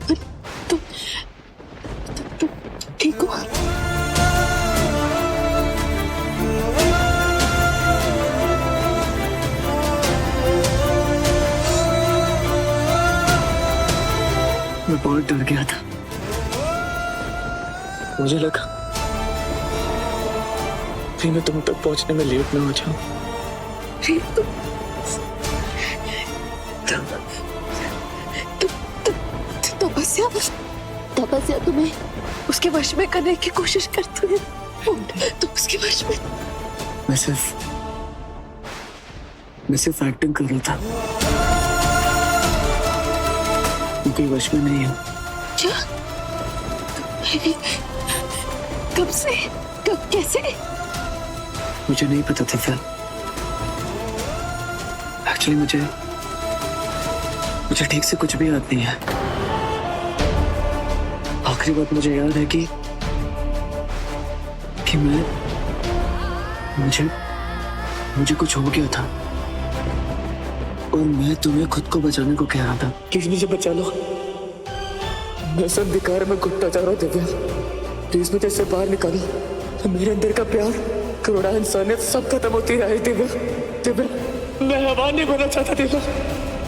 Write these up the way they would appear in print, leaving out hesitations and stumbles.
पर तुम ठीक हो? मैं बहुत डर गया था। मुझे लगा कि मैं तुम तक पहुंचने में लेट ना हो जाऊं। तपस्या तुम्हें उसके वश में करने की कोशिश करती है। तुम उसके वश में। मैं सिर्फ एक्टिंग कर रहा था। कोई वश में नहीं हूँ। क्या? कब से? कब? कैसे? मुझे नहीं पता था फिर। एक्चुअली मुझे ठीक से कुछ भी याद नहीं है। आखिरी बात मुझे याद है कि मुझे कुछ हो गया था और मैं तुम्हें खुद को बचाने को कह रहा था। प्लीज मुझे बचा लो। मैं सब बेकार में घुटता जा रहा हूँ दिव्या। प्लीज मुझे इससे बाहर निकालो। मेरे अंदर का प्यार, करुणा, इंसानियत सब खत्म होती रही दिव्या। मैं हवा नहीं बनना चाहता दिव्या।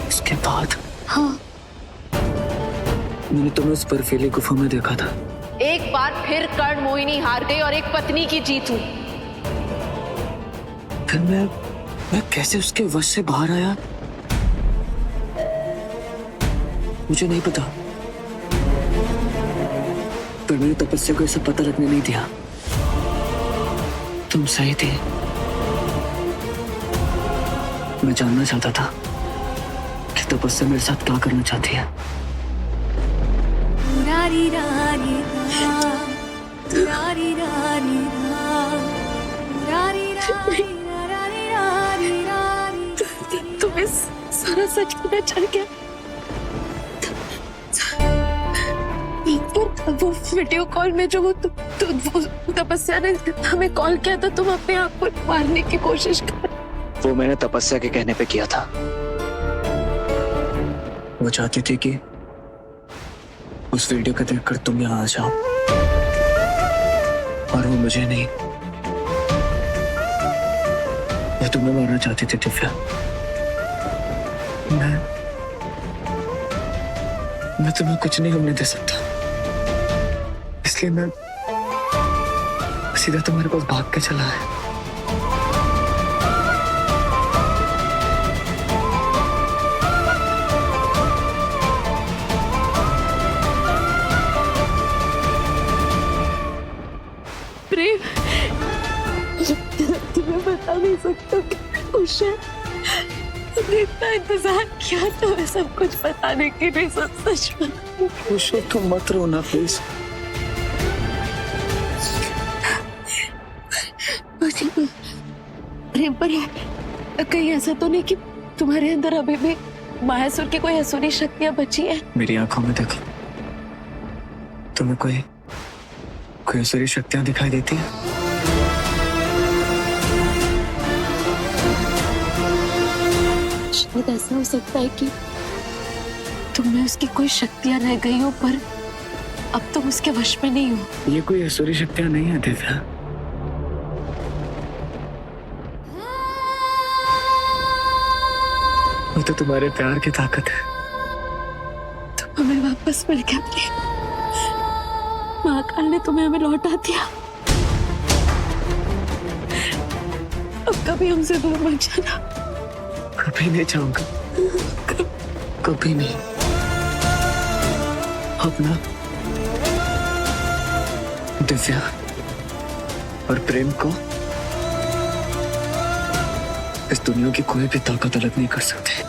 इसके बाद हाँ, मैंने तुम्हें उस बर्फीली गुफा में देखा था। एक बार फिर कर्ण मोहिनी हार गई और एक पत्नी की जीत हुई। फिर मैं कैसे उसके वश से बाहर आया मुझे नहीं पता। पर मैंने तपस्या को इसे पता लगने नहीं दिया। तुम सही थे। मैं जानना चाहता था कि तपस्या मेरे साथ क्या करना चाहती है। तुम्हें सारा सच पता चल गया। वो वीडियो कॉल में जो वो तपस्या ने हमें कॉल किया था, तुम अपने आप को मारने की कोशिश कर। वो मैंने तपस्या के कहने पे किया था। वो चाहती थी कि उस वीडियो को देखकर तुम यहाँ आ जाओ, और वो मुझे नहीं, वो तुम्हें मारना चाहती थी दिव्या। मैं तुम्हें कुछ नहीं होने दे सकता, इसलिए मैं सीधा तुम्हारे पास भाग के चला है। प्रेम, तुम्हें बता नहीं सकता कि खुश है। तुमने इतना इंतजार किया तुम्हें सब कुछ बताने के लिए। सच में खुश हो तुम, मत रोना प्लीज। प्रेम, पर कहीं ऐसा तो नहीं कि तुम्हारे अंदर अभी भी मायासुर की कोई असुरी शक्तियां बची है? मेरी आंखों में देखो, तुम्हें कोई असुरी शक्तियां दिखाई देती है? शायद ऐसा हो सकता है कि तुम्हें उसकी कोई शक्तियां रह गई हो, पर अब तुम उसके वश में नहीं हो। ये कोई असुरी शक्तियां नहीं है दिव्या। वो तो तुम्हारे प्यार की ताकत है। तुम हमें वापस मिल गया प्रेम। महाकाल ने तुम्हें हमें लौटा दिया। अब कभी हमसे दूर मत जाना। कभी नहीं चाहूंगा, कभी नहीं। अपना दिव्या और प्रेम को इस दुनिया की कोई भी ताकत अलग नहीं कर सकती।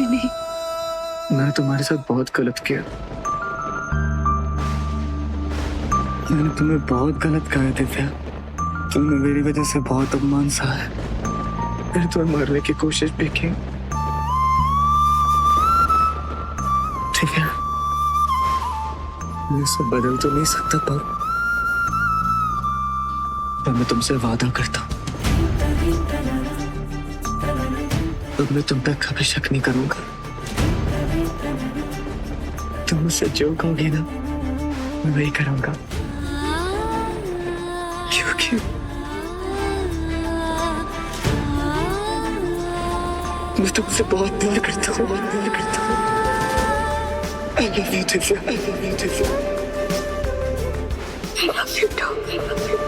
नहीं, मैंने तुम्हारे साथ बहुत गलत किया। मैंने तुम्हें बहुत गलत कहा दिव्या। तुमने मेरी वजह से बहुत अपमान सहा है। मैंने तुम्हें मारने की कोशिश भी की। ठीक है, मैं इसे बदल तो नहीं सकता, पर मैं तुमसे वादा करता हूं अब मैं तुम पे कभी शक नहीं करूंगा। तुम मुझसे जो कहोगे ना मैं वही करूंगा, क्योंकि मैं तुमसे बहुत प्यार करता हूँ, बहुत प्यार करता हूँ। I love you, Divya. I love you, Divya. I love you too. I love you.